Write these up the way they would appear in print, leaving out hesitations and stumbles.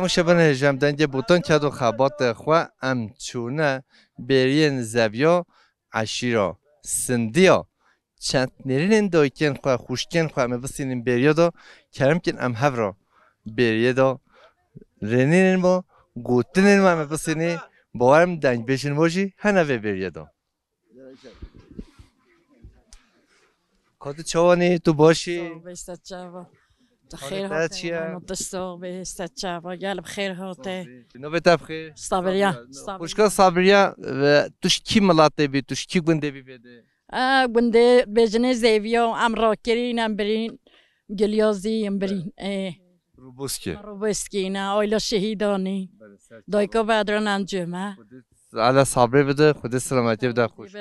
تماشاگران هجم دنگ بوتان کدو خبات خوا ام چونه برین زبیا عشیرا سندیا چند نرین دایکن خوا خوشکن خوا مبسینیم بریا دا کرم کن ام هفرا بریا دا رنین ما گوتنین ما مبسینی باورم دنگ بشین باشی هنوه بریا دا کادو چوانی تو باشی خير هاته متصل باستشافى قال بخير هاته نوبت بخیر صابريا خوشکا صابریا و توش کی ملاته بی توش کی گنده بی بده بنده بجنه زيفيا ام راكرين ام برين قليازي ام برين روبوسکی روبسكينا اويلا شهيداني دايكا بدرن انجمه على صبری بده خود سلامتی بده خوش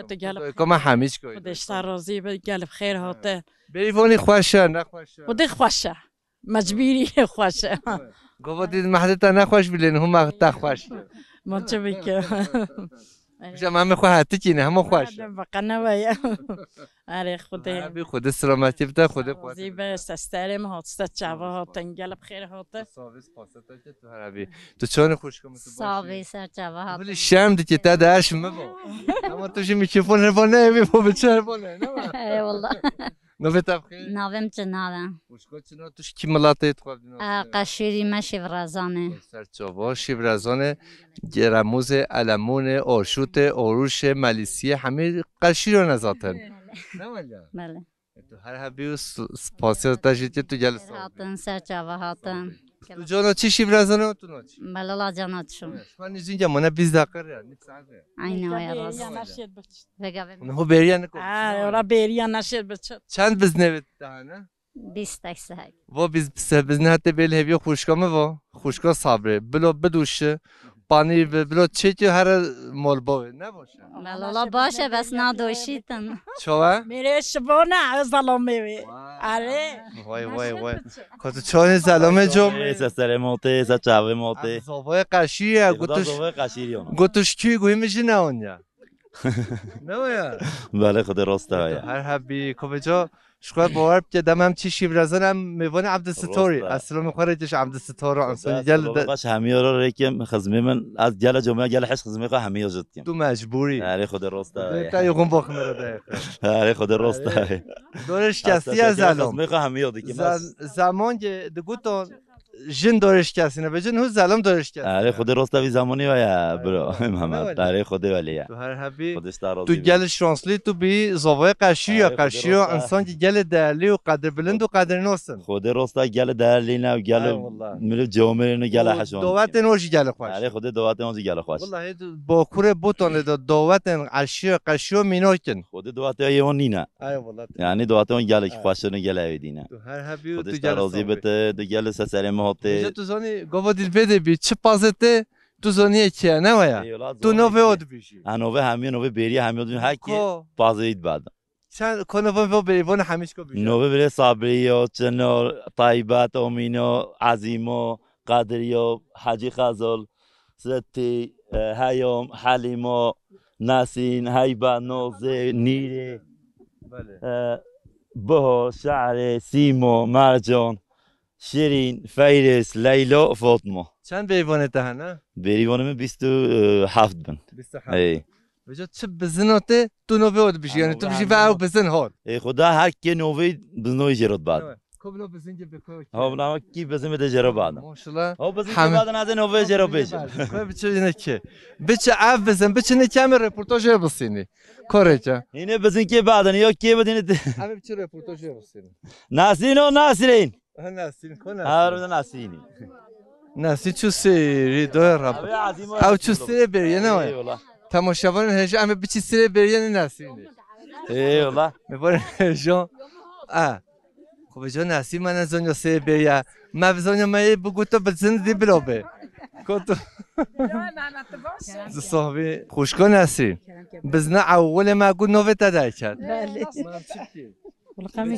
که ما همیش کوی خودش راضي قال بخير هاته بریفونی خوشه نه خوشه خودی خوشه مجبوری خوشه گفتید محدود نخوش بلین هم مقطع خوش ما چه بکه میشه من خواه حتی چینه همه خوش بقى نويا آره خودی خود سلامتی بده خود قوت زی بس استریم هات استشافى هات انقلب خیر هات ساویس پاستا که تو عربی تو چون خوش کم تو ساویس استشافى هات ولی شام دیگه تا داش مبو اما تو چی میکروفون نبونه میبو بچه نبونه ای والله نوبت بخیر ناوم چناوم خوشگل چنا توش کی ملاته تو قشیری مشی ورزانه سرچاوا شیبرزانه گرموز علمون آشوت آروش ملیسیه همه قشیر رو نزاتن نه ولی بله تو هر هبیو سپاسی تاشیتی تو جلسه هاتن استشافى هاتن تو جانا چی شیبرزانه تو ناچی بله لا جانات شو من اینجا منو 20 دقیقه نیست ساعته عینه وای راست اونها بریا نکن اولا بریا نشد بچه چند بزنه نه 20 تکسه و 20 بزنه حتی بیل هبیو خوشکامه و خوشکا صبره بلو بدوشه پانی بلو چه که هر مال باوه نباشه بله لا باشه بس ندوشیتن چوه؟ میره شبانه ظلمه آره وای وای وای کاتو چون ظلمه جمعه سلامته سچاومته زاوای قشیه گوتش زاوای قشیریونه گوتش کی گویی میشه نه اونجا نه ویا بله خود راسته هر حبی کجا شکر باور که دمم چی شیبرزانم میوان عبدالستاری اصلا میخوره عبدالستار انسان جل باش همیارا ریکم خدمه من از جل جمعه جل حس خدمه خو همیار جد کم تو مجبوری آره خود راسته تا یقوم باخم رو دقیقه آره خود راسته دورش کسی از زلم خدمه خو همیار دیگه زمان که دگوتون جن دورش کسی نه بجن هو زلم دورش کسی آره خود راسته وی زمانی ویا برو محمد آره خود ولیه تو هر حبی خودش تراضی تو گل شانسلی تو بی زاوای قشی یا قشی و انسان که گل دلی و قدر بلند و قدر نوستن خود راسته گل دلی نه و گل میره جامعه نه گل حشون دعوت نوشی گل خوش آره خود دعوت نوشی گل خوش والله با کوره بوتون دعوت قشی و قشی و میناکن خود دعوت ایون نینه ای والله یعنی دعوت اون گل خوش نه گل ایدینه تو هر حبی خودش تراضی بده دو گل سسرم هاته تو زانی گوادیل بده بی چه پازته تو زانی چیه نه ویا تو نوه اد بیشی انوه همه نوه بری همه دون هکی پازید بعد چند کنوان و بریوان همیش کو بیشی نوه بری صبریو چنو طیبت امینو عظیمو قدریو حجی خزال ستی هیام حلیمو نسین هیبا نوزه نیره بها شعر سیمو مرجان شیرین فیرس لیلا فاطمه چند بریوانه ته نه بریوانم 27 بن 27 ای بجا چه بزناته تو نوه اد بیشی یعنی تو بیشی و بزن هات ای خدا هر کی نوه بزنوی جرات بعد کبلا بزن که بکو ها بنا کی بزن بده جرا بعد ماشاءالله ها بزن که بعد از نوه جرا بشه بچه اینه که بچه اف بزن بچه نه کم رپورتاژ بسینی کارچه اینه بزن که بعد یا کی بدین همه بچه رپورتاژ بسینی ناسین و ناسرین ناسین کنه هر ناسینی ناسی چو سری دو رب او چو سری بریه نه تماشاگران هجا همه بچی سری بریه ناسینی ای والله میباره هجا خب جا ناسی من از اونجا سری بریه ما بزنم ما بگو تو بزن دی بلابه کتو صاحبی خوشگاه ناسی بزنه اول ما گو نوه تدای کرد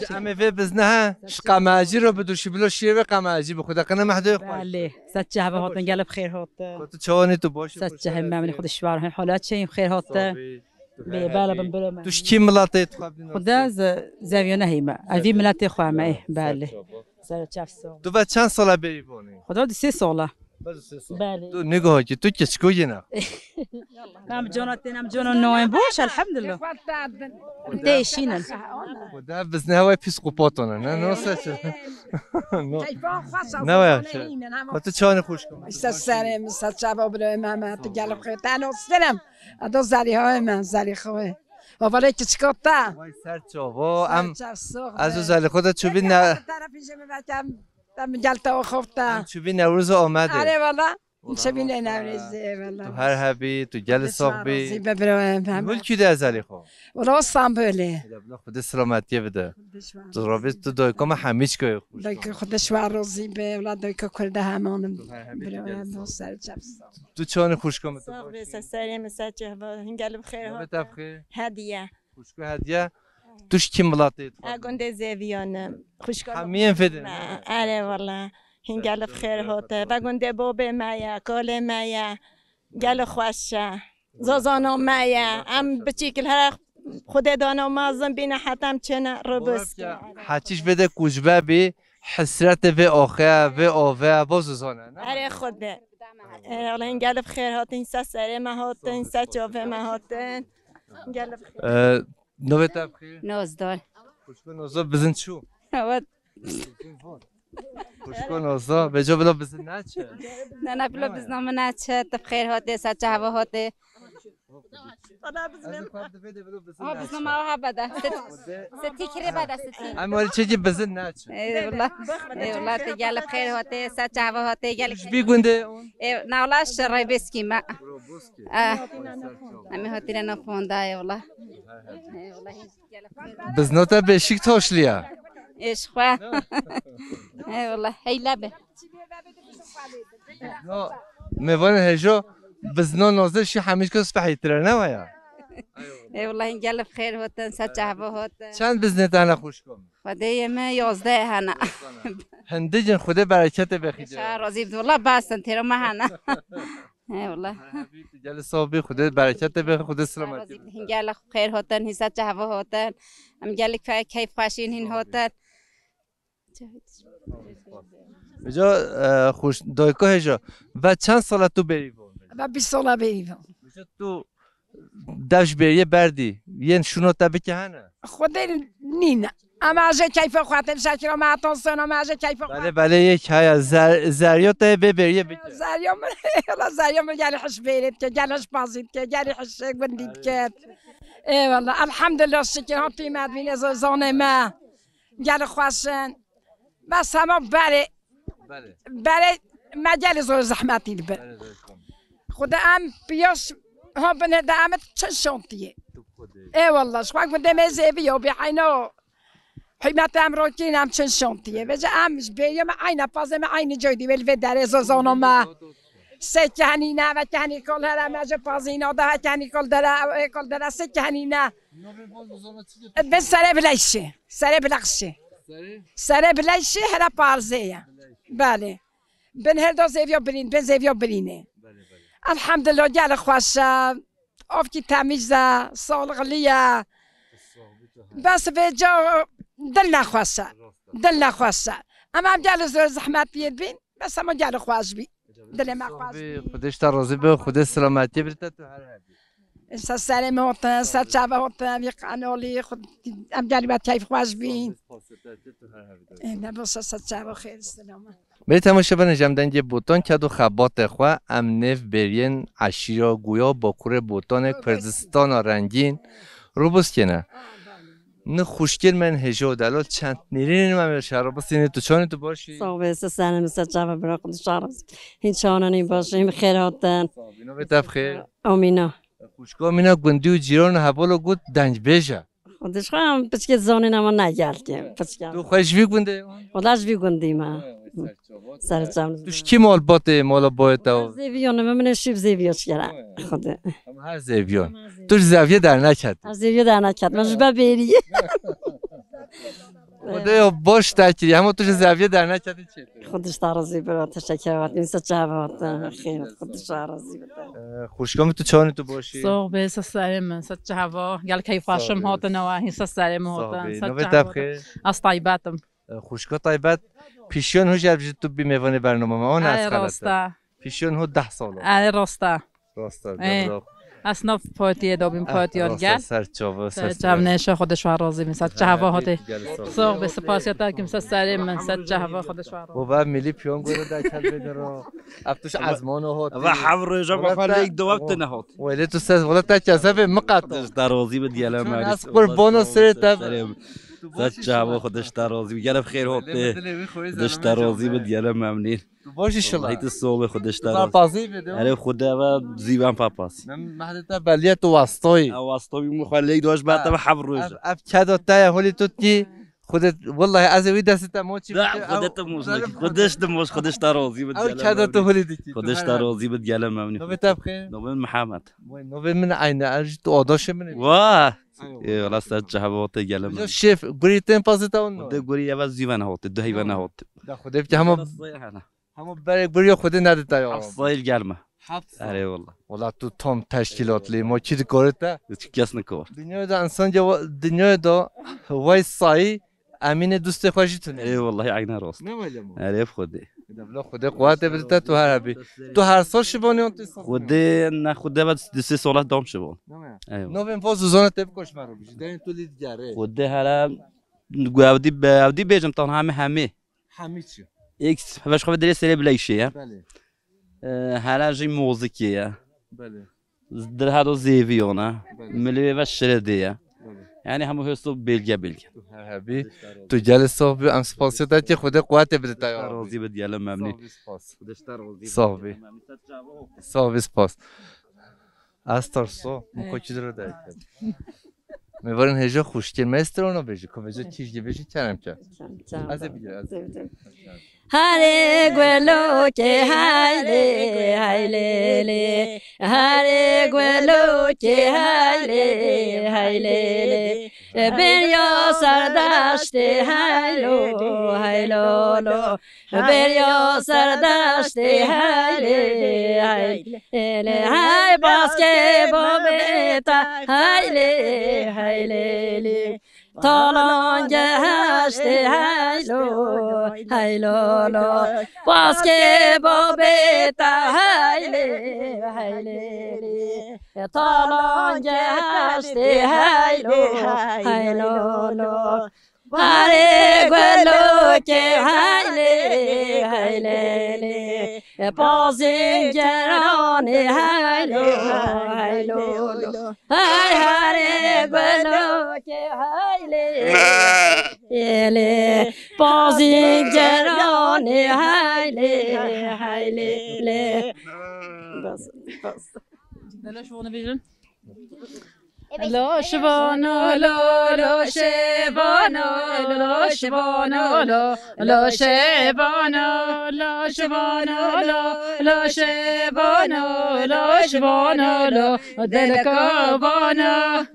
همه وی بزنه قماجی رو بدوشی بلو شیر قماجی بخدا کنه محدود خوش بله سچه به هات انقلب خیر هات تو چوانی تو باشی سچه من خودش بار حالات چه خیر هات به بالا بنبرم توش کی ملاته خدا زاویه هیما اوی ملاته خو ما بله تو بعد چند ساله بریوانی خدا 3 ساله بله تو نگاه که تو کچکوی نه نام جونت نام جون نوين بوش الحمد لله دايشين خدا بس نه وای پیسکوپاتونه نه نه سچ نه وای تو چان خوش کن سرم سچا برای من تو گلم خیلی تنوسترم ادو زری های من زری خوه و ولی کچکوتا وای سر چاوا ام از زل خودت چوبی نه طرفیش میبرم دم گلتا و خفتا چوبی نوروز آمده آره والا چه بینه نوریزه تو والا هر هبی تو گل صاحبی ببرم مول کی ده زلی خو ولا استانبوله خود سلامتی بده تو رابط تو دایکام همیش که خوش دایک خودش و روزی به ولا دایک کرده همانم برای سر چپس تو چان خوش کن صاحب سسری مساجه و هنگال بخیر ها تفخیر هدیه خوش کو هدیه توش کی ملاتی اگونده زیویان خوشگاه همین فده آره والله هنگال بخیر هاته و گونده بابه مایا کال مایا گل خوشه زازانا مایا ام بچیکل هر خود دانا مازن بینه حتم چنه روبست حچیش بده کوجبه بی حسرت و آخه و آوه بازوزانه آره خوده والله هنگال بخیر هاتین سسره ما هاتین سچاوه ما هاتین هنگال بخیر نوه تفخیر نوزدار خوش کو نوزا بزن چو و خوش کو نوزا به جا بلا بزن نچه نه بلا بزنم نه چه بخیر هاته سچه هوا هاته بزنم ها بده ستی کره بده ستی اما چه بزن نچه والله تجال بخیر هاته سچه هوا هاته گل بی گونده نه والله شرای بسکی ما امی هاتی نه فونده والله بزنوتا بشیک تاشلیا ايش خوا اي والله هي لعبه میوان هجا بزنا نازل شی همیش کس فحیتره نه ویا اي والله انقل بخير هوتن سچه هوا هوتن چند بزنت انا خوش کن خدای ما 11 هنا هندجن خدا برکت بخیر شهر راضی والله باستن تیرا ما هنا اي والله جل صابی خدا برکت بخیر خدا سلامتی انقل خير هوتن سچه هوا هوتن ام قال لك كيف خاشين هن هوتن بجا خوش دایکا هجا و چند سال تو بری و 20 ساله بریم تو داش بریه بردی ین شونو تبی که هنه خودی نینه اما از کیف خواهدم شکر ما اتانسون اما از کیف بله بله یک های زریات بریه بکن زریام گلی حش بیرید که گلش بازید که گلی حش گندید که ای والله الحمدلله شکر ها پیمد بین زانه ما گل خوشن بس همه بله ما گل زور زحمتی بر خدا ام بیاش ها بنه دامت چه شانتیه ای والله شخوان کنده مزیبی و بیحینا حیمت امروکی هم چه شانتیه بجا امش بیام عین پازم عین جدی ول در زانه ما سکهنینا و کهنی کل هر ماجه پازینا ده کهنی کل در سکهنینا به سر بلایشه سر بلایشه هر پارزه بله بن هر دو زیویا برین بن زیویا برینه الحمدلله گل خوشه آف کی تمیزه سالغلیه بس به جا دل نخواسته اما هم گل زور زحمت بید بین بس اما گل خواش بید دل ما خواش بید خودش تا راضی به خود سلامتی برده تو هر هدی سرم هاتن سرچابه هاتن یک قنالی خود ام گلی باید کیف خواش بید نباشه سرچابه خیلی سلامت بری تماشا بنجام دنگ بوتان که دو خبات خواه ام نف برین عشیرا گویا با کور بوتان کردستان رنگین رو بس کنه نه خوشگل من هجا دلال چند نیرین من شراب سینه تو چانی تو باشی صاحب سنم مثل جواب برای خود شراب این چانانی باشیم خیر هاتن اینا به تفخیر آمینا خوشگاه مینا گندی و جیران حوالو گود دنج بیجه خودش خواهم پچکت زانی نما نگردیم تو خواهش وی گنده خودش وی گندیم سر جام توش کی مال باته مال باید او زیویانه من شیب زیویاش کرد خوده هر زیویان توش زاویه در نکرد از زیویه در نکرد من جبه بری خدایا باش تکری اما توش زاویه در نکردی چه خودش راضی برات تشکر وقت این سچه خیر خودش راضی بده خوشگاه تو چانی تو باشی صاحب سلام سچه هوا قال كيف هاشم هاتن و سلام هاتن سچه از طیباتم خوشگاه طیبت پیشیان هوش تو بی میوان برنامه ما اون از راستا پیشون هو 10 ساله ای راسته راسته ای. دبرا اصناف پاتی دابیم پاتیان گل سر چاوه جام نشه خودش راضی میشه چه هوا هاته سوق به سپاسیت که مثلا سری من صد چه هوا خودش راضی و بعد ملی پیون گوره در کل بگرا افتش ازمانو هات و حور جاب خاله یک دو وقت نهات ولی تو سه ولی تا کسب مقطع خودش در راضی به دیاله چون مریض از قربان و سر تب صد جواب خودش در راضی گله بخیر هاته خودش در راضی به دیاله ممنون باش انشالله هیت صبح خودش در پاپازی بده آره خدا و زیبان پاپاس من مهدتا بلیت واسطوی واسطوی مخاله دوش بعد و حور جاب اف کدو تا هولی تو کی خودت والله از وی دست ما چی خودت موز خودش دموش خودش در راضی به او کدو تو هولی دیگه خودش در راضی به دیاله ممنون نو بتبخیر نوبل محمد نو من عین ارج تو آداش من واه والله صد جواب دیاله جو شیف گریتن پازتا اون ده گوری اول زیوان هات ده هیوان هات ده خودت همه برای گوری خود ندیتا یا صایل گرمه آره والله والله تو تام تشکیلاتلی ما چی کارتا هیچ کس نکار دنیادا انسان دنیادا وای سای امین دوست خوشی تونه ای والله عین راست نه ولی ما آره خودی دبلا خود قوت بده تو هر بی تو هر سال شبانی اون تو خودی نه خودی بعد 3 سال دام شبان نو بهم فاز زونه تب کوش مرو بیش دارین تو لید گره خودی هلا گودی بیجم تنها همه چی ایکس باش خود دری سری بلیشه بله هلا جی موزیکیه بله در هادو زیویونه ملی و شردیه یعنی همه هستو بلگه هر بی تو جلسه به ام سپاسیت که خود قوت بده تا راضی به دیالم ممنون صاحب سپاس استر سو مکوچی درو دای میوارن هجا خوشگل مسترونو بجی کوجا چیزی بجی چرم که از بگیر از هره گلو که هایله هایله هره گلو که هایله هایله بریا سردشت هایلو هایلولو بریا سردشت هایله هایله های باسکه بابتا هایله هایله تالان گهشت هایلو هایلولو باسکه بابتا هایله هایله تالان گهشت هایلو هایلولو هره گلو که هایله هایله بازیگران هایلو هایلولو های هره گلو که هایله هایله بازیگران هایله هایله بس دلش وونه بیشن لو شبانو لو شبانو لو شبانو لو شبانو لو شبانو لو شبانو لو شبانو لو دلکو بانو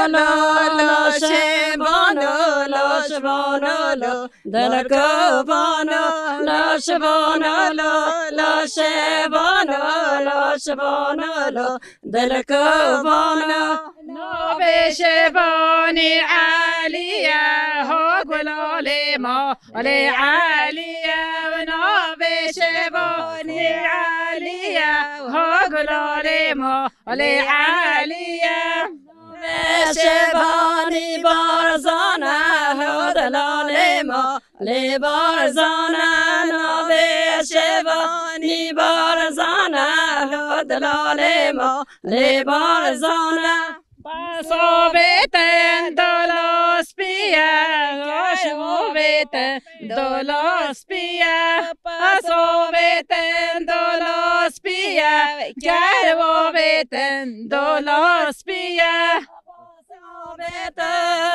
لو شبانو لو شبانو لو دلکو بانو لو شبانو لو شبانو لو شبانو لو دلکو بانو نو بشبانی عالیه ها گلاله ما علی عالیه نو بشبانی عالیه ها گلاله ما علی عالیه بشبانی بارزانه ها دلاله ما علی بارزانه نو بشبانی بارزانه ها دلاله ما علی بارزانه Pasobeten dolos pia, pasobeten dolos pia, pasobeten dolos pia, carvobeten dolos pia.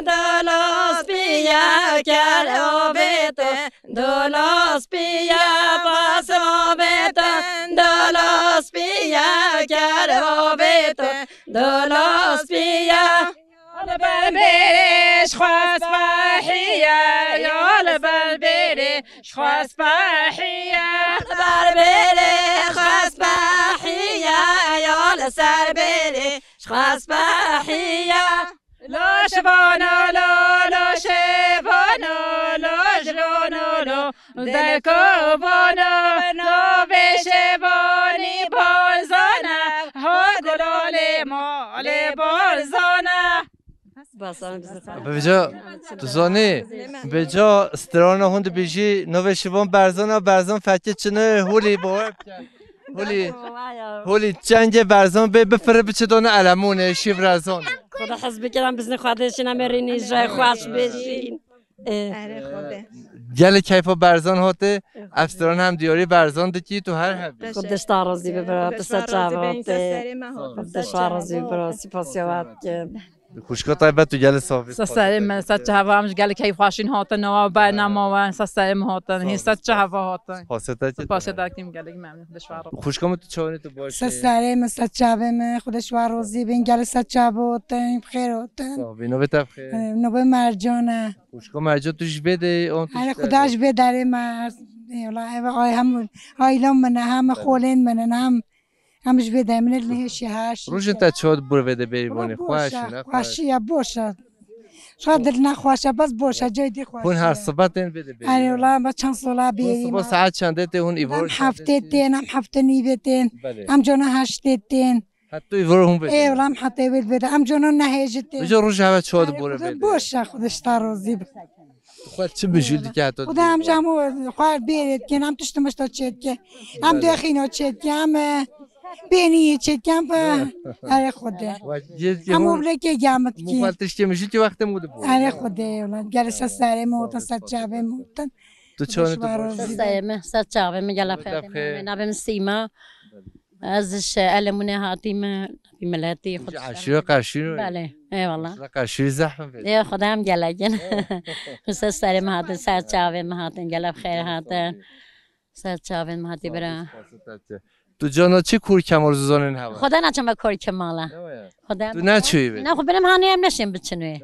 Dolos pia, carvobeten dolos pia, pasobeten dolos pia, carvobeten dolos pia. البلبيري شخاص فاحية يا البلبيري شخاص فاحية البلبيري خاص فاحية يا السربيري شخاص فاحية لا شبانو لا شبانو لا شبانو دل کوبانو نو بشبانی بارزانه ها گلال مال بارزانه بجا تو زانی بجا استرانه هند بیشی نوشیوان برزان فکر چنه هولی باور هولی چنگ برزان بفره بچه دانه علمونه شیب رزانه خدا حزب کردم بزن خودش نمیرینی جای خوش بشین گل کیفا برزان هاته افسران هم دیاری برزان دکی تو هر حبی خودش تارازی ببرد دست جوابته خودش تارازی ببرد سپاسیات که خوشکا طیبت تو گل صافی سرم ست هوا همش قال كيف خاشين هاتن نوا برنامه و سرم هاتن هی ست هوا هاتن پاستا کیم قال ممنون دشوار خوشکا تو چونی تو باشه سرم ست جوابم خودش وارزی بین گل ست جوابته بخیر هاتن صافی نو بتخیر نو به مرجانه خوشکا مرجان توش بده اون توش آره خداش بداره مرز والله هم آیلام من هم خولین من همش بده من اللي هش روش انت چود بر بده بریبانی خوش نه خوشی باشه شاید دل نخواشه بس باشه جای دی خوشه اون هر صبح این بده بری آره والله ما چند ساله بیریم صبح ساعت چنده ته اون ایوار هم هفته نیبتین هم جانا هشتتین حتی ایوار هم بده والله هم حتی بده هم جانا نهیجتین بجا روش هوا چود بر بده باشه خودش ترازی خود چه بجودی که حتی خدا هم جمع خواهر بیرید که هم تشتمش تا چید که هم دخینا چید که هم بینی چه کم آره خوده همون بلکه گامت کی مخالطش که میشی که وقت موده بود آره خوده اولاد جلسه سر موتن ست جابه موتن تو چون تو سایمه ست جابه میگلا خیر نبیم سیما ازش علمونه هاتیم ملتی خود عشیره قشیر بله ای والله قشیر زحمه بده ای خدام گلاجن خصوصا سر مهاتن ست جابه مهاتن گلا خیر هاتن ست جابه مهاتی برا تو جانا چی کور کمال زوزانن هوا خدا نچم با کور کماله خدا تو نچوی بده نه خب برم هانی هم نشیم بچنوی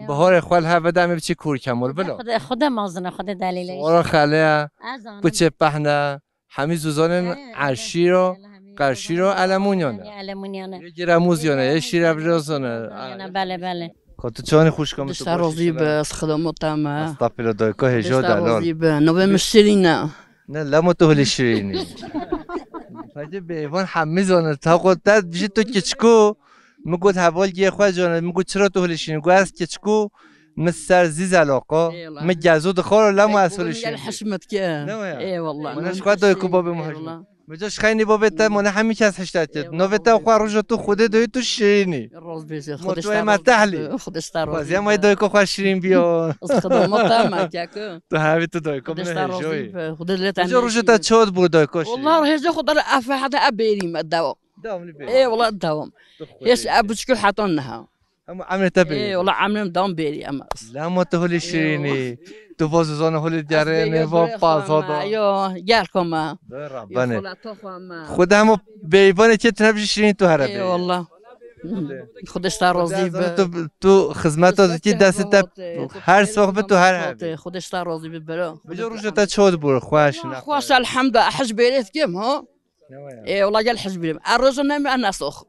بهار خال هوا دم بچی کور کمال بلا خدا مازنه خدا دلیلش ورا خاله بچه پهنه همه زوزانن عشیره قشیره علمونیانه یه گرموزیانه یه شیر ابرازانه بله بله تو چانی خوش کم تو راضی بس خدماتم استاپیلا دایکا هجا دلال راضی به نوبه مشترینه نه لما تو هلی شیرینی فاجه به ایوان همه زانه تا قدرت بیشه تو کچکو میگود حوال گیه خواه جانه میگود چرا تو هلی شیرینی گو از کچکو مستر زیز علاقه مگزو دخار لما از هلی شیرینی حشمت که ای والله منش خواه دایکو باب مهاجم بجاش خیلی بابت من همین کس هشتاد نوبت خواه روز تو خوده دوی تو شیرینی مطمئن متحلی خودش تر بازی هم های دایکو خواه شیرین بیا خدماتم تو همی تو دایکو من هجوی خودش بجا روز تا چود بود دایکو والله هجا خود را افه حدا ابيريم الدوام اي والله الدوام ايش ابوشكل حاطنها عمل تبي اي والله عاملين دوام بيري اما لا ما تهولي شيريني تو بازوزان هولی جرینه و پاسادا ايوه جالكم ربنا خود همو بیبانه که تنبش شیرین تو هربی اي والله خودش راضی تو خدمت دادی دست تا هر صحبت تو هر هر خودش راضی ببره بجا روش تا چود بر خوش نه خوش الحمد حج بیرت کم ها اي والله جال حج بيرم الرجل نعمل انا سخ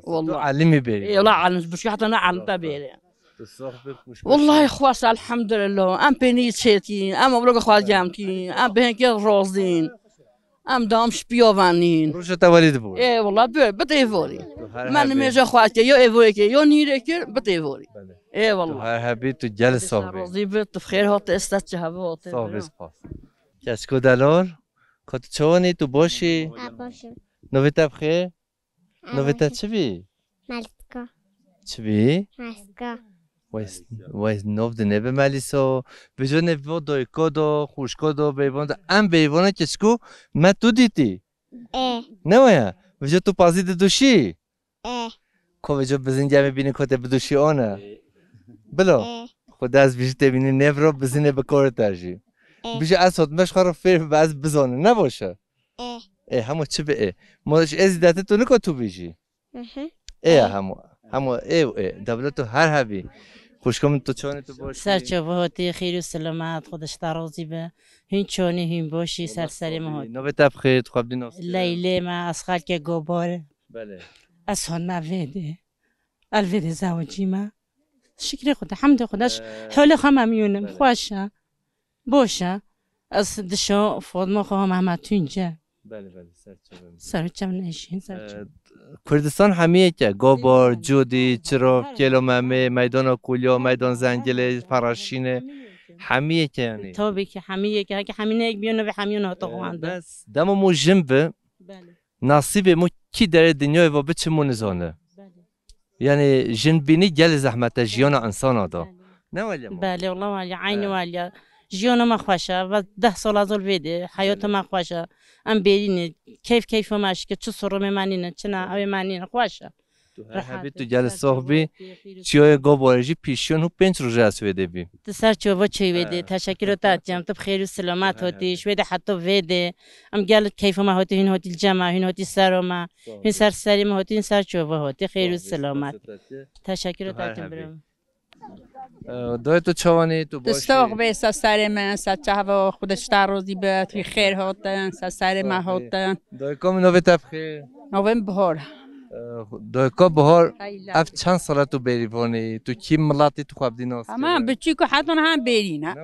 والله علمي بيري اي والله علم بس حتى انا علم تبيري والله خوش الحمد لله ام بنيت شيتين ام بلوغ خواجامتين ام بهنك روزين ام دامش بيوفانين روش تا ولید بود اي والله بتيفوري من ميجا خواجه يو ايفوري يو نيرك بتيفوري اي والله هر هبی تو جل صاحب راضي بخير هات استجابه هات صاحب سپاس کسکو دلار کات چونی تو باشی نویت بخیر نویت چی بی مالسکا چی بی مالسکا وایس نو د نبه مالیسو بجو نبه دایکو دو خوشکو دو بیوان دو ام بیوانه کسکو ما تو دیتی نه بجو تو پازی دوشی کو بجو بزین جمع بینی کته بدوشی آنه بلا خود از بیشتر بینی نبرو بزینه بکار ترجی بیشه از مش خراب فیر باز بزانه نباشه همو چه به ماش ازدت تو نکو تو بیشی همو دولت تو هر هبی خوشکم تو چونه تو باشی سرچوباتی خیر و سلامت خودش ترازی به هین چونه هین باشی سرسری مهات نوبت بخیر خواب دی ناس لیلی ما از خلق گوباره بله از هون نویده الویده زوجی ما شکر خدا حمد خداش حول خمم میونم خوشه باشه از دشو فاطمه خواهم محمد تو اینجا بله بله سرچه سرچه نشین سرچه کردستان همه که گوبار جودی چرا کلومه میدان کولیا میدان زنجله فراشینه همه که یعنی تابی که همه که همینه یک بیونه به همین ها تقوانده بس دم مو جنبه نصیب مو کی در دنیای و بچه مو نزانه یعنی جنبینی گل زحمت جیان انسان آدا نه ولی بله والله ولی عین ولی جیان ما خوشه و 10 سال از اول ویده حیات ما خوشه ام برینه کیف ماش که چه سر منینه چه نه اوی منینه خوشه هر تو گل صاحبی چیای گوبارجی پیشون و 5 روز از ویده بی تسر چوبا چی ویده تشکر تاتیم تو بخیر و سلامت هاتیش ویده حتی ویده ام گل کیف ما هاتی هین هاتی الجمع هین هاتی سرما هین سر سریم هاتی هین سر چوبا هاتی خیر و سلامت تشکر تاتیم برام دای تو چوانی تو باشی دستاق به سر من سچه هوا خودش در روزی به توی خیر هاتن سر من هاتن دای کام نوی تبخیر نویم بهار دای کا بهار اف چند ساله تو بریوانی تو کی ملاتی تو خواب دیناست اما بچی که حتما هم برینه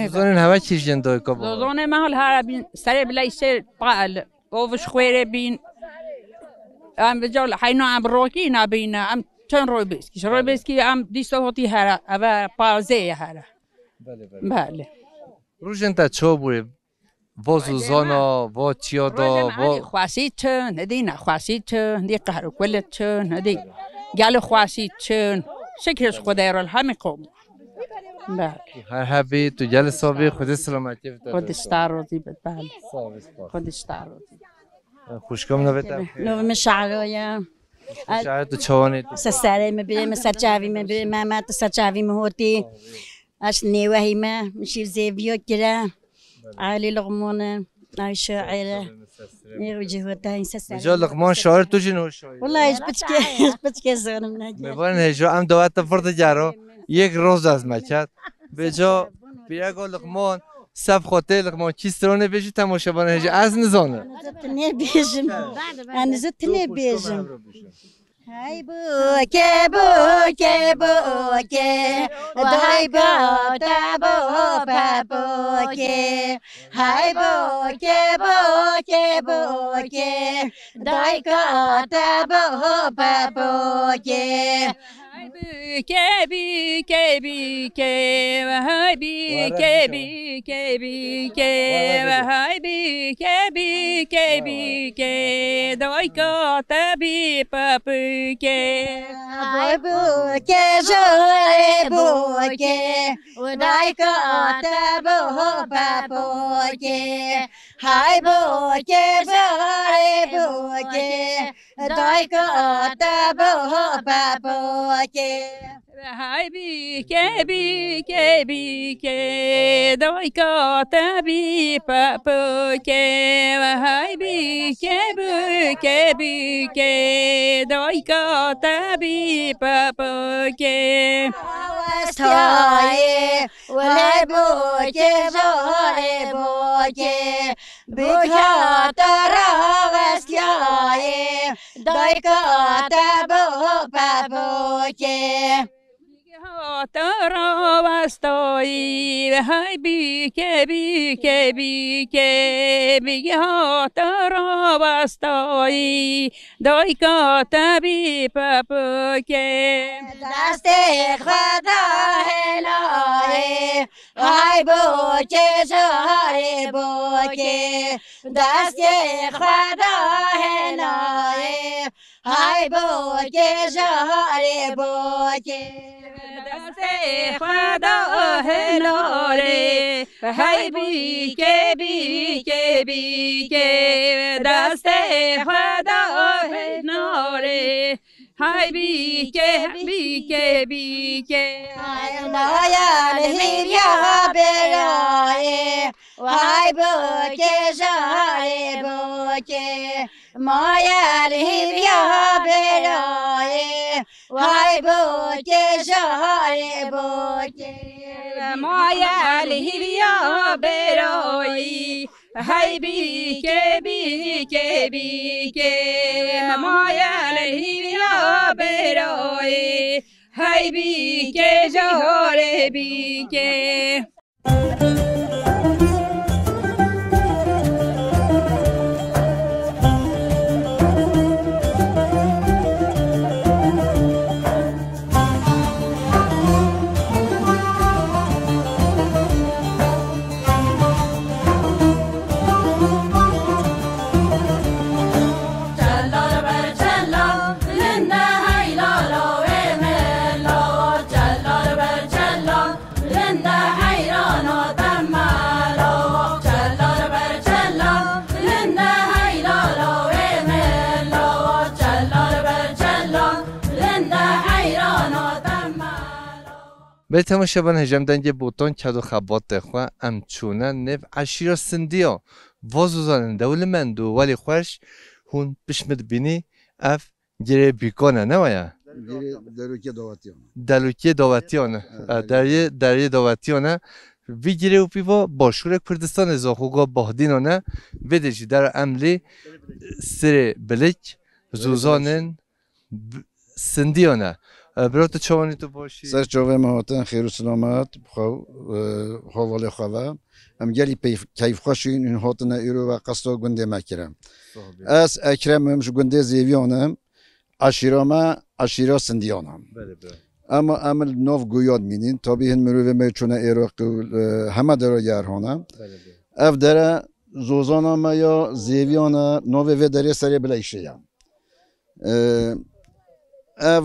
زونین همه چیز جن دای کا بهار زونه محل هر بین سر بلای سر قال گوش خویره بین ام بجال حینو ام روکی نبینه ام چند روی بیسکی ام دیستا هاتی هره اوه پارزه هره بله روشن تا چو بوی وزوزانا و چیادا و خواستید چن ندی نخواستید چن دی قهر کلت چن ندی گل خواستید چن شکرش خدای را همه قوم بله هر حبی تو گل صابی خود سلامتی خودش تاروزی بد بله خودش تاروزی خوشکام نویتم نو مشعرایا شاید تو چوانی سسره مبرم سرچاوی مبرم محمد سرچاوی مهوتی اش نیوهی ما مشیر زیویو کرا علی لغمونه نای شاعره نیوجه هوتا این سسره بجا لغمان شاعر تو جنو شاعر والله ایش بچکه زنم نجار میبارن هجا ام دوات فرد جارو یک روز از مکد بجا بیرگو لغمان سب خاطر لغمان کیسترانه بیجی تماشا بانه هجا از نزانه انا زدت نبيجم هاي بوكي بوكي بوكي داي باتا بوبا بوكي هاي بوكي بوكي بوكي داي كاتا بوبا بوكي بيكي بيكي وهاي بيكي بيكي بيكي وهاي بيكي بيكي بيكي دويكا تبي بابيكي هاي بوكي جوري بوكي ودايكا تبو بابوكي هاي بوكي جوري بوكي دايكا تبو بابوكي هاي بيكي بيكي بيكي دويكا تبي بابوكي وهاي بيكي بيكي بيكي دويكا تبي بابوكي وستاي وهاي بوكي جوري بوكي بكا ترى وستاي دايكا تبو بابوكي ترى وستاي هاي بيكي بيكي بيكي بيها ترى وستاي دايكا تبي بابوكي دستي خدا هلاي هاي بوكي جاري بوكي دستي خدا هلاي هاي بوكي جاري بوكي دستي خدا هلاي هاي بيكي بيكي بيكي دستي خدا هلاي هاي بيكي بيكي بيكي هاي نايا الهيريا بلاي وهاي بوكي جاري بوكي مايا الهيريا بلاي وهاي بوكي جاري بوكي مايا الهيريا بلاي هاي بيكي بيكي بيكي مايا الهيريا بلاي هاي بيكي جاري بيكي به تماشاگران هجم دنگ بوتان کد و خبات خو ام چونه نف عشیرا سندیا وازوزان دول من دو ولی خوش هون بشمد بینی اف گره بیکانه نمایا دلوکی داوتیانه دریه داوتیانه وی گره و پیوا باشور کردستان زاخوگا باهدینانه ودیجی در عملی سر بلک زوزانن سندیانه برات چوانی تو باشی سر جوه مهاتن خیر و سلامت حواله خواه ام گلی کیف خوشین این هاتن ایرو و قصد گنده مکرم از اکرمم شو گنده زیویانم عشیرا سندیانم اما عمل ناف گویاد مینین تابی هن مروه میچونه ایرو همه درا یارهانم اف دره زوزانا ما یا زیویانا ناوه و دره سری بلایشیم اف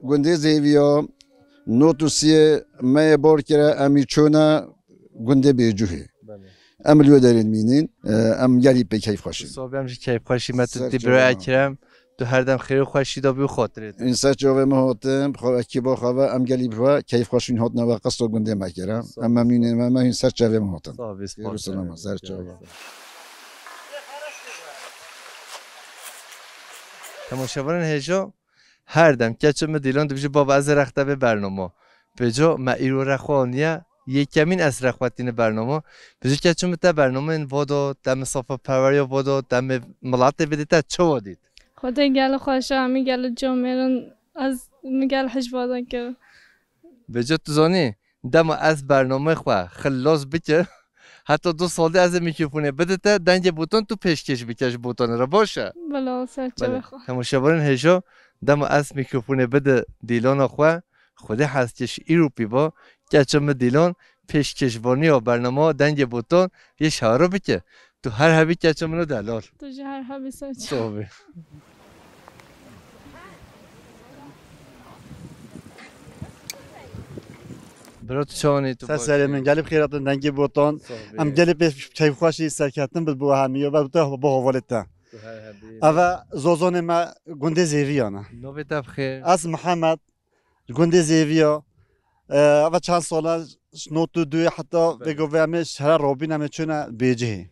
گنده زیویا نوتوسیه مای بار کرده امی چونه گنده بیجوهی املیو دارین مینین ام گلی به کیف خوشیم صاحبم جی کیف خوشی متو دی برای اکرم تو هر دم خیر خوشی دا بیو خاطرت این سر جوه مهاتم خو اکی با خواه ام گلی برای کیف خوشین هات نوا قصد گنده مکرم ام ممنونم ام این سر جوه مهاتم سلام سر جوه تماشاگران هجا هر دم کچم دیلان دویجه با وضع رخته به برنامه به جا ایرو رخوانیه یک کمین از رخوتین برنامه به جا کچم تا برنامه این وادا دم صافه پروری وادا دم ملت بدیت چه وادید خدا گل خوشه همی گل جامعه از میگل حجبادن که به جا تو زانی دم از برنامه خواه خلاص بکه حتی 2 ساله از میکروفونه بدیت دنگ بوتان تو پیشکش بکش بوتان را باشه بلا سرچه بخواه تماشاگران هجا دم از میکروفونه بده دیلان خواه خود هستش ایرو پیوا کچم دیلان پیشکشوانی و برنامه دنگ بوتان یه شعارو بکه تو هر حبی کچم رو دلال تو جه هر حبی سرچه برات چانی تو باشه سر من گلی بخیرات دنگ بوتان ام گلی به کیف خوشی سرکتن بد بو همیو و تو با حوالته اوا زوزان ما گنده زیویانه نوبه تبخیر از محمد گنده زیویا اوا چند ساله نوتو دو حتی بگو و شهر روبین هم چونه بیجه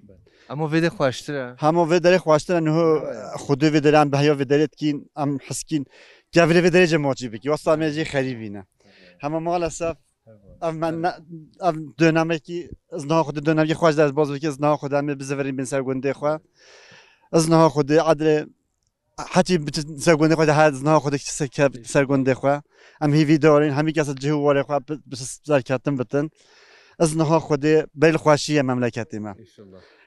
اما ویده خوشتره همه ویده خوشتره نه خودی ویده هم بهیا ویده کین ام حسکین جوری ویده جماعتی بکی واسه همه جی خریبینه همه مالسف من دنیامی که از نه خود دنیامی خوش درس باز بکی از نه خود همه بزوریم بین سر گنده خو از نه خود عدل حتی سر گنده خود هر از نه خود سر گنده خو ام هیوی دارین همی کس جهو واره خو بس زرکتن بتن از نه خود بیل خوشی مملکتی ما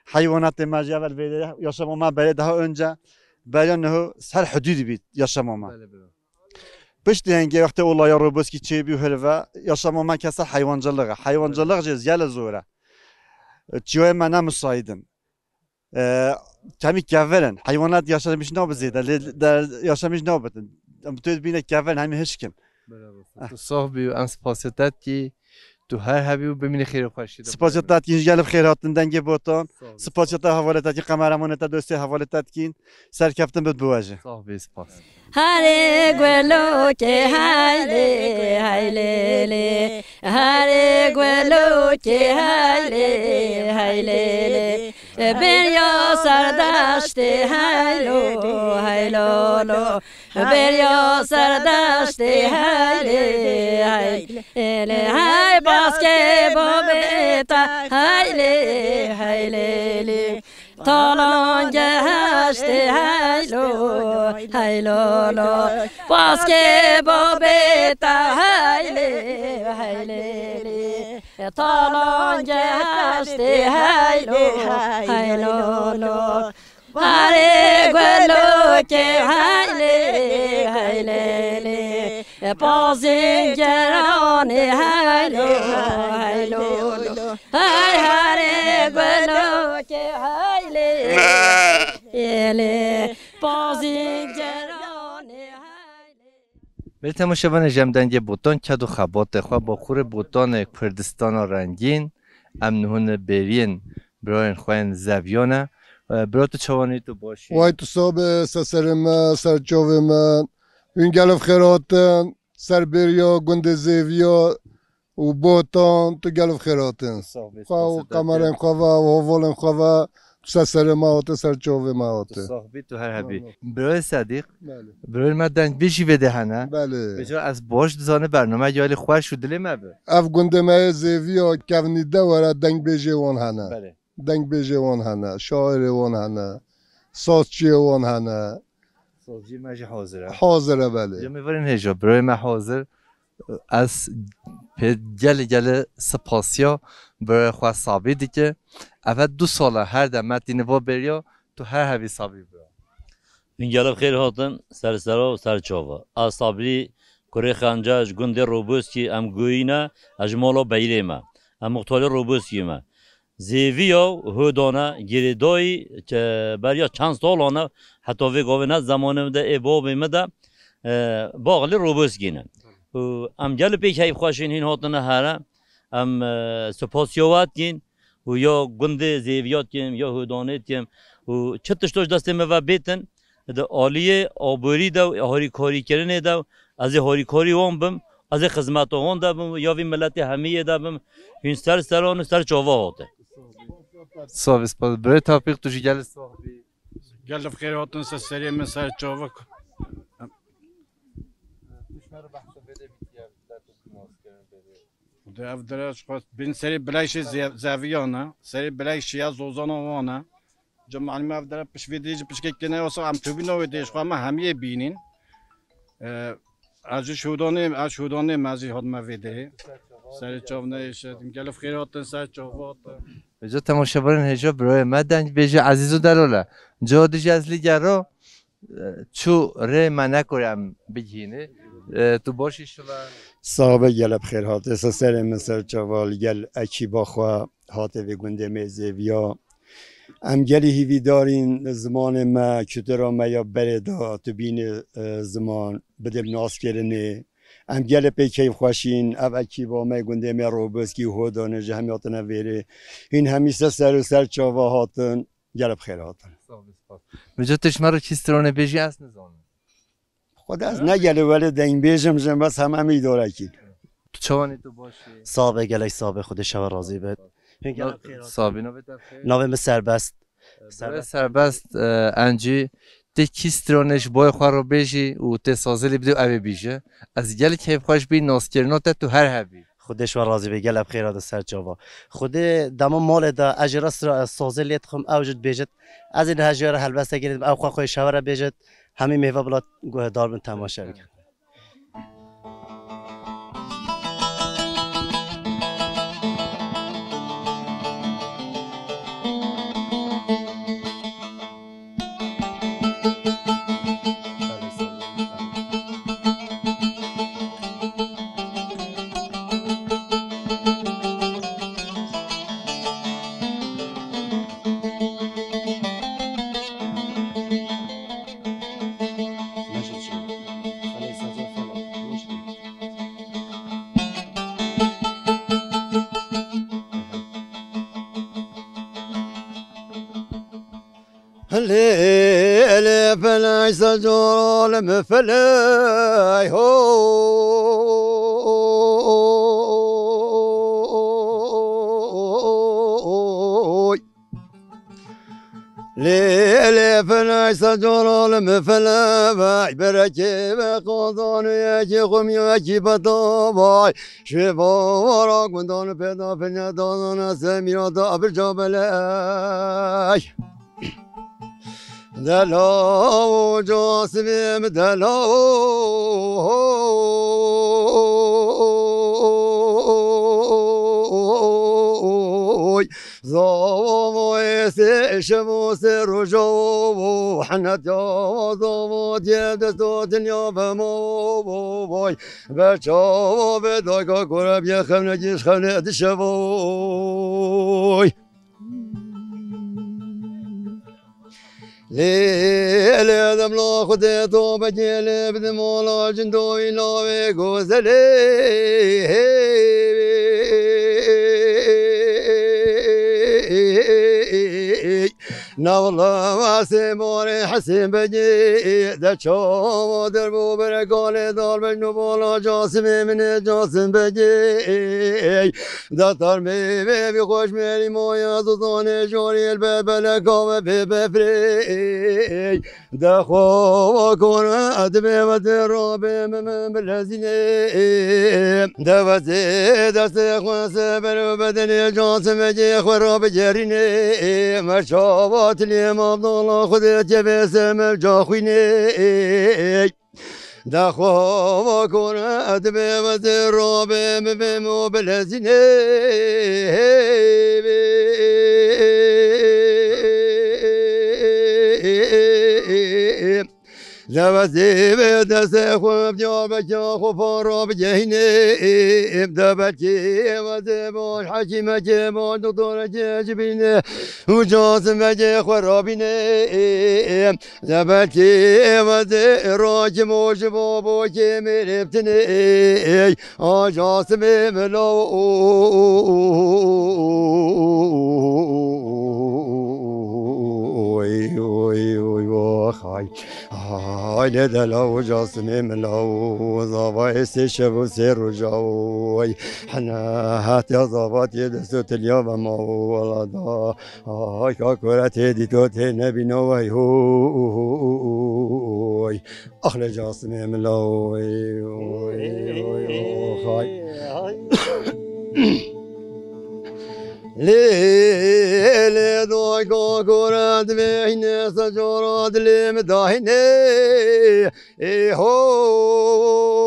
حیوانات ما جوال بیده یا شما ما بیده ها önce بیان نه سر حدودی بید یا شما ما پشت اینکه وقتی اولای روبوس کی چی بیو هلوا یا شما ما کسا حیوانجلق جز یال زوره چیوه من نمساعدن کمی کافرن حیوانات yaşamış ne yapacağız yaşamış ne yaptın تو بینه کافرن همه هشکن تو صاحبی و ام سپاسیتت کی تو هر حبی و ببینی خیر خوشی سپاسیتت کی جلب خیراتن دنگ بوتان سپاسیتت حوالتت کی قمرمانت دوستی حوالتت کین سر کفتن بد بواجه صاحبی سپاس هره گلو که هایله هایله هره گلو که هایله هایله بریا سردشت هایلو هایلولو بریا سردشت هایله هایله های باسکه بابتا هایله هایله تالان جهشت هایلو هایلولو باسکه بابتا هایله هایله طالان گشتی هیلو هیلولو هری گلو که هیلی هیلی بازیگران هیلو هیلولو هری گلو که هیلی هیلی بازیگران به تماشاوان جمدنگ بوتان کد و خبات خواه با خور بوتان کردستان رنگین امنهون برین براین خواه زویانه برای تو چوانی تو باشی وای تو صاحب سرم سرچاو من این گلف خیراتن سر بریا گند زیویا و بوتان تو گلف خیراتن خواه قمرم خواه و حوالم خواه سر ماهاته سر چاوه ماهاته صاحبی تو هر حبی برای صدیق برای ما دنگ بیشی بده هنه بجا از باش دزانه برنامه یالی خواه شو دلی مبه اف گنده مای زیویا کونی دواره دنگ بیجه وان هنه دنگ بیجه وان هنه شاعر وان هنه سازچی وان هنه سازچی مجی حاضره حاضره بله جا میورین هجا برای ما حاضر از گل سپاسیا برای خواه ثابتی که اول 2 ساله هر دمت دینوا بریا تو هر هوی صابری برا این گلب خیر هاتن سر سرا و سر چاوا از صابری کره خانجاش گنده روبوسکی ام گوینه از مالا بیره ما ام مختال روبوسکی ما زیویا هدانه گریدای که بریا چند سالانه حتی وی گاوه نه زمانه ده اباب مده باقلی روبوسکی نه ام گل پیک هیب خواشین هین هاتنه هره ام سپاسیوات گین و یا گنده زیویات کیم یا هدانه کیم و چتش توش دسته و بیتن ده عالیه آبوری دو هاری کاری کردن دو از هاری کاری وان بم از خدمت وان دبم یا وی ملت همیه دبم این سران سر چاوا هاته صاحب اسپاد برای تاپیق توشی گل صاحبی گل بخیر هاتن سری من سر چاوا ده اف درش خواست بین سری بلایش زاویانه سری بلایش یا زوزان وانه جمعی ما اف در پش ویدیج پش که کنه واسه ام تو بینو ویدیش خواهم همیه بینین از شودانه مازی هات ما ویدی سری چاو نیست گل بخیر هاتن سر چاوات بجا تماشاورین هجا برای ما دنگ بیجا عزیز و دلاله جا دیجا از لیگرا چو ره من نکرم بگینه تو باشی شما صاحب گل بخیر هاته سر من سر چاوال گل اکی باخوا هاته و گنده میزویا ام گلی هیوی دارین زمان ما کترا ما یا بردا تو بین زمان بدم ناس کرنه ام گل پیکی خوشین او اکی با ما گنده می روبسکی هودانه جهمیاتنا ویره این همیشه سر و سر چاوا هاتن گل بخیر هاتن بجا تشمه رو چیسترانه بیجی هست نزانه خود از نگله ولی دنگ بیجم جم بس همه میداره کی تو چوانی تو باشی صاحب گلای صاحب خودش شو راضی بد صاحبی نو بده نام سربست سربست انجی تی کیسترانش بای خواه رو بیجی و تی سازلی بدو اوی بیجه از گلی که خوش بی ناس کرنات تو هر هبی خودش و راضی به گل بخیر از سر جاوا خود دما مال دا اجراس را سازلیت خم اوجد بیجت از این هجار هلبسته گرید او خواه شاور بیجت همه میوه بلاد گوه دار من تماشا میکنم ليلي فلاي سجول مفلاي هوي ليلي فلاي سجول مفلاي بركي بقضان يجي قم يجي بطاباي شفا وراك من دون بيضا في الندان سميرا دابر جبلاي دلو جاسمیم دلو شموس رجو حنت يا ضوات يا دستوت يا بمو بچا بدايكا قرب يا خمنا جيش خمنا دشبوي ليلة دملا خديتو بجيل بدمولا جندوي لاوي غوزلي نولا واسموري حسين بجي دچو دربو برقال دار بجنو بالا جاسم من جاسم بجي دتار میوه بی خوش میری مایا زوزان جوری الببل کاوه بفری دخوا کنه ادبه و درابه من بلزینه دوزه دست خواسته برو بدن جاسم بجی خورا بجرینه مرشابات لیم عبدالله خودت جبسم جاخوینه دخوا کنه ادبه و درابه مبمو بلزینه دوازی به دست خوب جا بچه خوب را بجهینه دبچه وزه باش حکیمه که باش دکتر که جبینه و جاسم بچه خرابینه دبچه وزه را که موش بابا که میرفتنه جاسم ملو های دلو جاسم ملو زاوای سشب و سر جاوی حنات یا زاوات دست تلیا و ما ولادا های کاکورت دیتو ته نبینوی هوی اخل جاسم ملو های لیل دوی کاکورت بهینه سجارات لیم داهینه ای هوی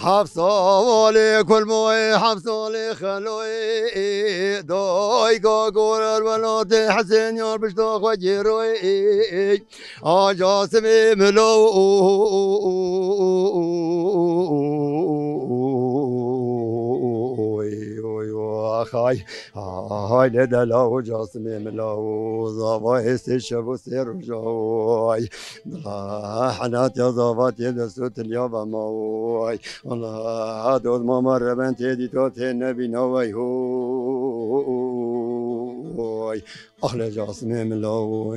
حفصالی کل موی حفصالی خلوی دای کاکورت ولات حسین یار بشتا خواجی روی آجاسم ملو خای های دلو جاسم ملو زاوای سشب و سر جای حنات یا زاوات دستو تلیا و موی الله دود ما مربن تیدی تو تی نبی نوی هوی اخل جاسم ملو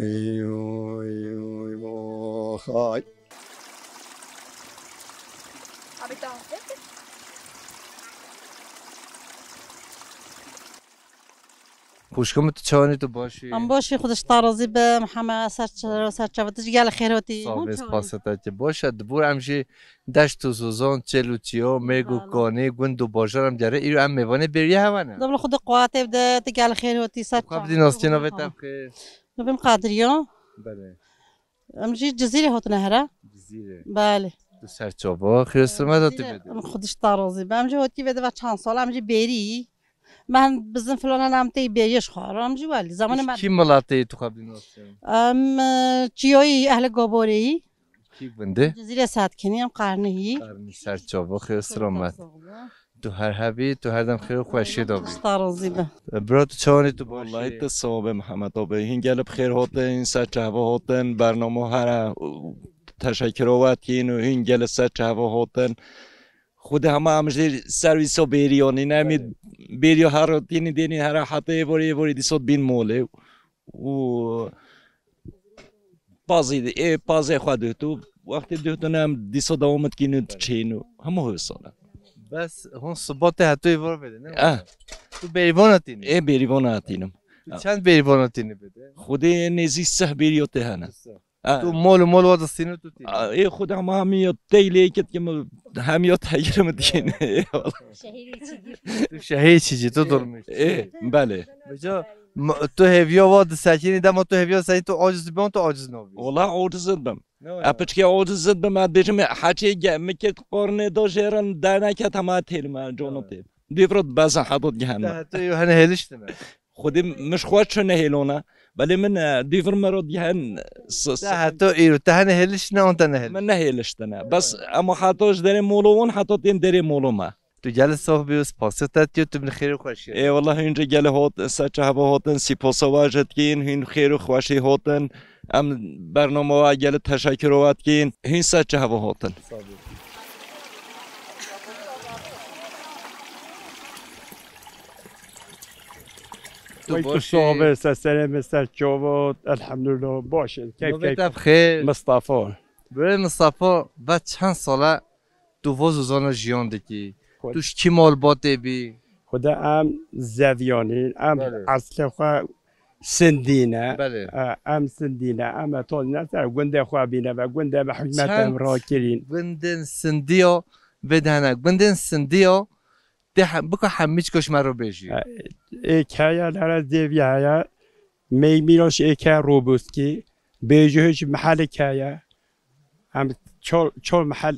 خای خوشکم تو چانی تو باشی؟ من باشی خودش تارازی به محمد سرچاوتش گل خیراتی صاحب پاستا که باشد دبور همشی دشت و سوزان چلوچیا میگو کانی گند و باشارم جره ایرو هم میوانه بریه هوانه دبل خود قواته بده تگل خیراتی سرچاوت خب دیناس چی نوه تبخیر؟ نویم قادریان بله همشی جزیره هات نهره جزیره بله تو سرچاوا خیر سلامت بده خودش تارازی به همشی هاتی بده و چند سال همشی بری من بزن فلان نامتی بیش خارم جوالی زمان من کی ملاتی تو خب دیناس چیایی اهل گابوری کی بنده جزیره ساتکنی هم قرنهی سرچاوا خیر سلامت تو هر حبی تو هر دم خیر خوشی داری تارازی به برات چانی تو باشی والله تصاب محمد آبی این گل بخیر هاتن این سرچاوا هاتن برنامه هر تشکرات کین و این گل سرچاوا هاتن خود همه همش سرویس و بیریانی نمید بیریو هر دینی هر حتی باری دیسود بین موله و بازی خود تو وقتی دوتو نم دیسود آمد کینو چینو همه حسانه بس هون ثبات حتی وار بده نه تو بیریوان هاتینی بیریوان هاتینم چند بیریوان هاتینی بده خود نزی سه بیریوته هنه تو مول واد سینو تو ای خود همیات تیلی کت که همیات تغییر مدینه تو شهری چیزی تو درمیش بله بجا تو هیویا واد ساکنی دم تو هیویا ساکنی تو عاجز بیان تو عاجز نبی والله عاجز بم اپچ که عاجز بم ادیشم حتی میکرد قرن داشتن در نکت همه تیر من جانو تیر دیفرد بازن حدود جهنم تو یو هنه هلش نه خودی مش خواهد شنه هیلونه ولی من دیفر مرد جهن حتی ایرو ته هنه هلش نه اون ته نه من نه هیلش نه بس اما حتیش داره مولوون حتی تین داره مولومه تو جل صاحب بیوس پاسات تیو تو من خیر و خوشی ای والله اینجا گله هات سچه هوا هاتن سپاس واجد کین هین خیر و خوشی هاتن ام برنامه و گله تشکر وات کین هین سچه هوا هاتن تو صحبه سلام مستر جواد الحمدلله باشه کیف بخیر مصطفی بله مصطفی و چند ساله تو وزوزان جیان دکی توش کی مال باته بی خدا ام زویانی ام اصل خو سندینه ام سندینه ام تو نتر گنده خو بینه و گنده به حکمت ام را کرین گندن سندیا بدهنه گندن سندیا ده بکو همیچ کش مرا بیجی ایکایا در زویایا میمیروش ایکا روبوسکی بیجوش محل کایا هم چول محل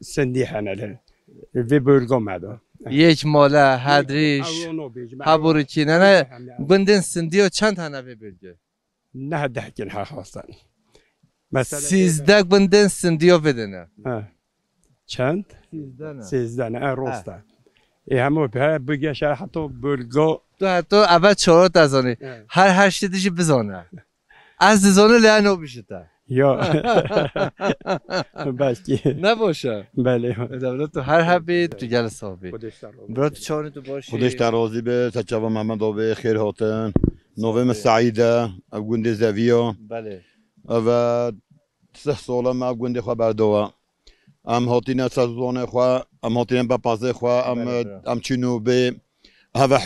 سندی هنده و برگو مدا یک ماله هدریش هبوری کی نه گندن سندیو چند هنه ببرگه نه ده کن ها خواستن 13 گندن سندیو بدنه چند 13 نه روستا ای همو به بگه حتی برگو تو حتی اول 4 تزانه هر 8 دیشی بزانه از زانه لعنو بشه یا باشی نباشه بله دولت تو هر حبی تو جل صاحبی برات چهار تو باشی خودش ترازی به تجربه محمد آبی خیر هاتن نوام سعیده گنده زویا بله و 3 ساله ما گنده خو بردوا ام هاتین سازونه خو ام هاتین با پازه خو ام چینو به هوا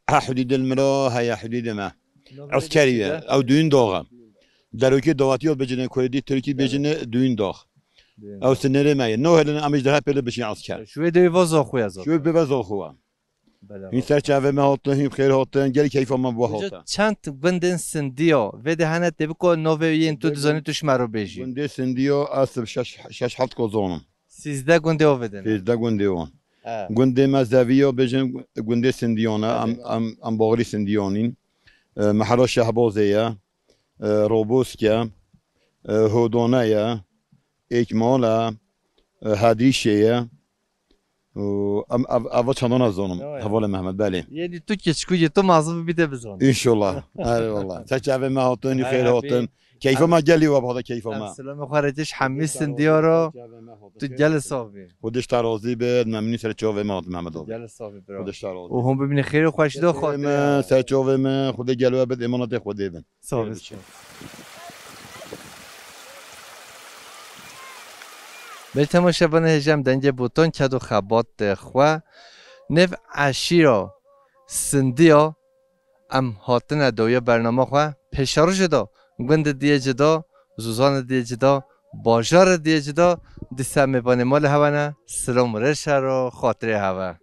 حدود المرا هي حدود ما عسكريه او دون دوغه دروکی دواتیات بجنه کردی ترکی بجنه دوین داغ او سنره میه نه هلن امیش ده پله بشین عسکر شوی دوی وازا خوی از شوی به وازا خواه این سرچاوه ما هاتن این خیر هاتن گلی کیف ما با هاتن چند گندن سندیا و دهنه تبکو نوین تو دزانی توش مرو بیجی گنده سندیا اسب 6 7 کوزانم 13 گنده آوردن 13 گنده اون گنده مزویا بجن گنده سندیانه ام باغری سندیانین محل شهبازیه روبوسکه هودانه اکماله هدیشه اول چندان از آنم حوال محمد بله یعنی تو کچکوی تو معذوب بیده بزن انشالله اره والله تجربه ما هاتن خیر هاتن کیف ما گلی و بعد کیف ما سلام خارجش همه سندیارو تو جل صاحبی خودش ترازی به ممنون سر چاوه ما محمد آبی جل صاحبی برا خودش ترازی و هم ببینه خیر و خوش دو خاطر سر چاوه ما خود گلو بد امانت خود بن صاحب به تماشاگران هجم دنج بوتون کدو خبات خوا نو عشیرا سندیا ام هاتن دویا برنامه خوا پشارو جدا گند دیه جدا زوزان دیه جدا باجار دیه جدا دسته میبانه مال هوا نه سلام رشا رو خاطر هوا